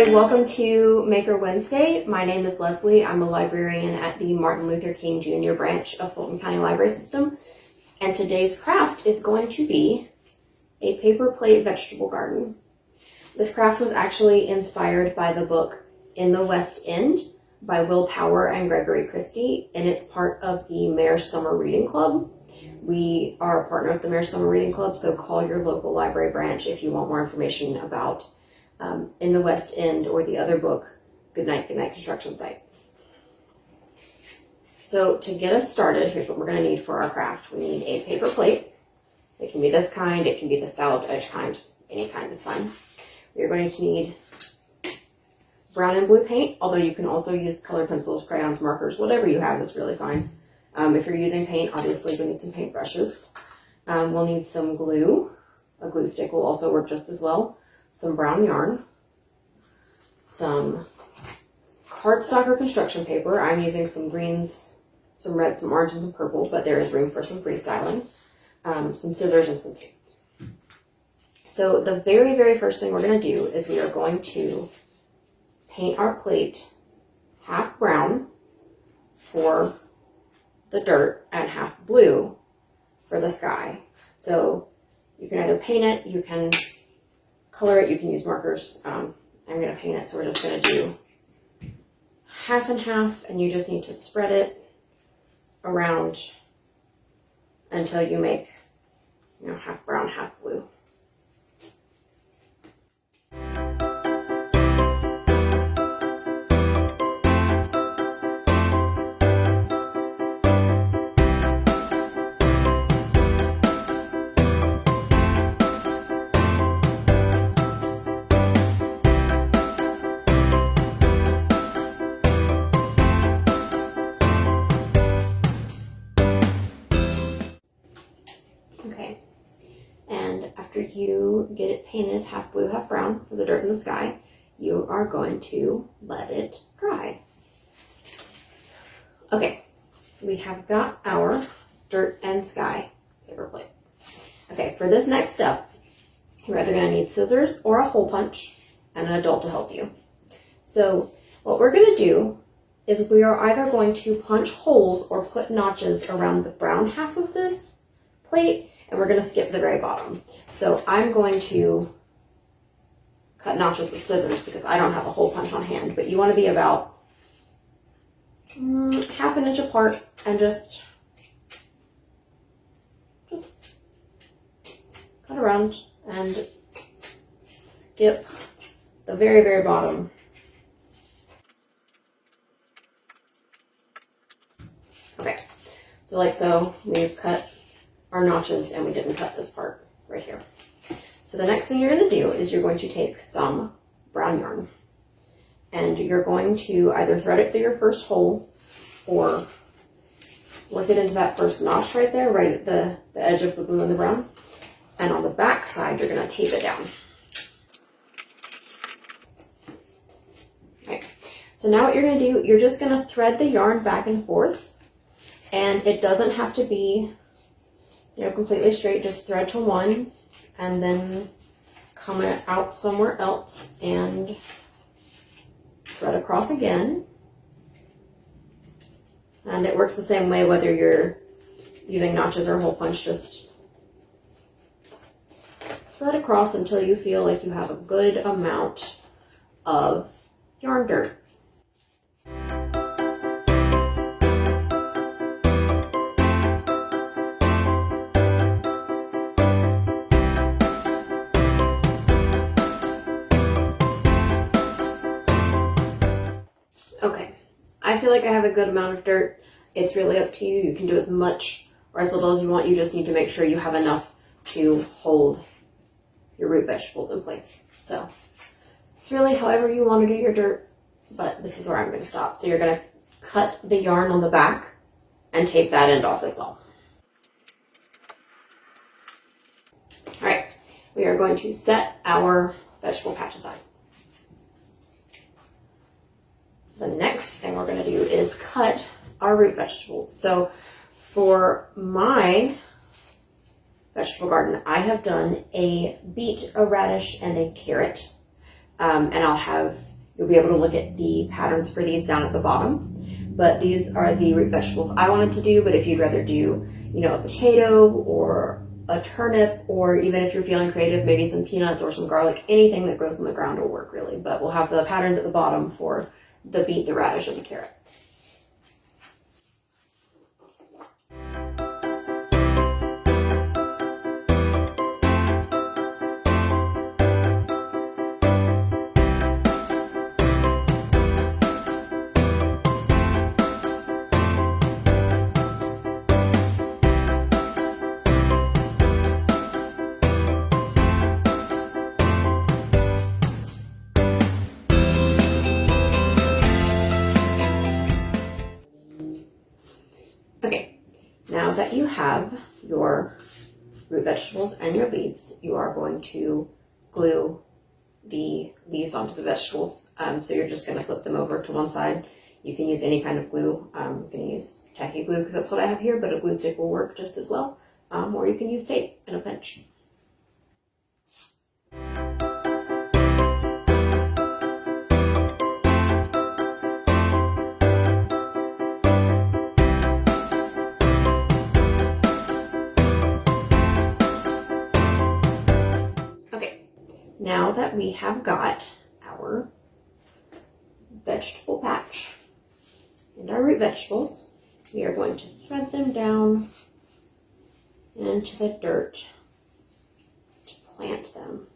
guys, welcome to Maker Wednesday. My name is Leslie. I'm a librarian at the Martin Luther King Jr. branch of Fulton County Library System. And today's craft is going to be a paper plate vegetable garden. This craft was actually inspired by the book In the West End by Will Power and Gregory Christie, and it's part of the Mayor's Summer Reading Club. We are a partner with the Mayor's Summer Reading Club, so call your local library branch if you want more information about In the West End or the other book, Good Night Construction Site. So to get us started, here's what we're going to need for our craft. We need a paper plate. It can be this kind, it can be the scalloped edge kind, any kind is fine. We're going to need brown and blue paint, although you can also use colored pencils, crayons, markers, whatever you have is really fine. If you're using paint, obviously we need some paint brushes. We'll need some glue. A glue stick will also work just as well. Some brown yarn, some cardstock or construction paper. I'm using some greens, some red, some orange, and some purple, but there is room for some freestyling. Some scissors and some tape. So the very, very first thing we're going to do is we are going to paint our plate half brown for the dirt and half blue for the sky. So you can either paint it, you can color it, you can use markers. I'm going to paint it, so we're just going to do half and half, and you just need to spread it around until you make, half brown, half blue. Okay, and after you get it painted half blue, half brown for the dirt in the sky, you are going to let it dry. Okay, we have got our dirt and sky paper plate. Okay, for this next step, you're either going to need scissors or a hole punch and an adult to help you. So what we're going to do is we are either going to punch holes or put notches around the brown half of this plate, and we're going to skip the very bottom. So I'm going to cut notches with scissors because I don't have a hole punch on hand, but you want to be about half an inch apart and just cut around and skip the very, very bottom. Okay, so like so, we've cut our notches and we didn't cut this part right here. So the next thing you're going to do is you're going to take some brown yarn and you're going to either thread it through your first hole or work it into that first notch right there, right at the edge of the blue and the brown. And on the back side, you're going to tape it down. Okay. So now what you're going to do, you're just going to thread the yarn back and forth, and it doesn't have to be completely straight. Just thread to one and then come out somewhere else and thread across again. And it works the same way whether you're using notches or hole punch. Just thread across until you feel like you have a good amount of yarn dirt. Okay, I feel like I have a good amount of dirt. It's really up to you. You can do as much or as little as you want. You just need to make sure you have enough to hold your root vegetables in place. So it's really however you want to do your dirt, but this is where I'm going to stop. So you're going to cut the yarn on the back and tape that end off as well. All right, we are going to set our vegetable patch aside. The next thing we're going to do is cut our root vegetables. So for my vegetable garden, I have done a beet, a radish, and a carrot. And I'll have You'll be able to look at the patterns for these down at the bottom. But these are the root vegetables I wanted to do, but if you'd rather do, a potato or a turnip, or even if you're feeling creative, maybe some peanuts or some garlic, anything that grows on the ground will work really. But we'll have the patterns at the bottom for the beet, the radish, and the carrot. Okay, now that you have your root vegetables and your leaves, you are going to glue the leaves onto the vegetables. So you're just going to flip them over to one side. You can use any kind of glue. I'm going to use tacky glue because that's what I have here, but a glue stick will work just as well. Or you can use tape in a pinch. Now that we have got our vegetable patch and our root vegetables, we are going to thread them down into the dirt to plant them.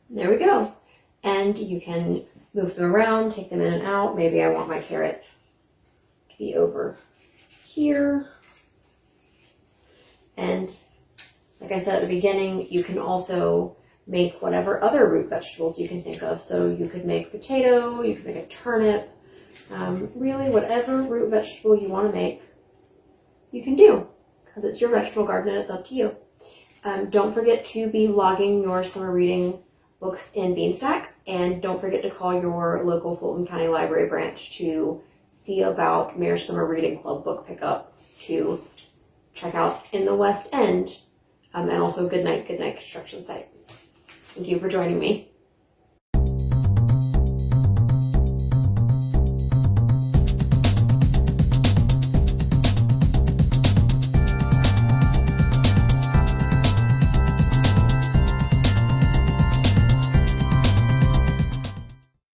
There we go. And you can move them around, take them in and out. Maybe I want my carrot to be over here. And like I said at the beginning, you can also make whatever other root vegetables you can think of. So you could make potato, you could make a turnip, really whatever root vegetable you want to make, you can do, because it's your vegetable garden and it's up to you. Don't forget to be logging your summer reading books in Beanstack, and don't forget to call your local Fulton County Library branch to see about Mayor's Summer Reading Club book pickup to check out in the West End, and also Good Night Construction Site. Thank you for joining me.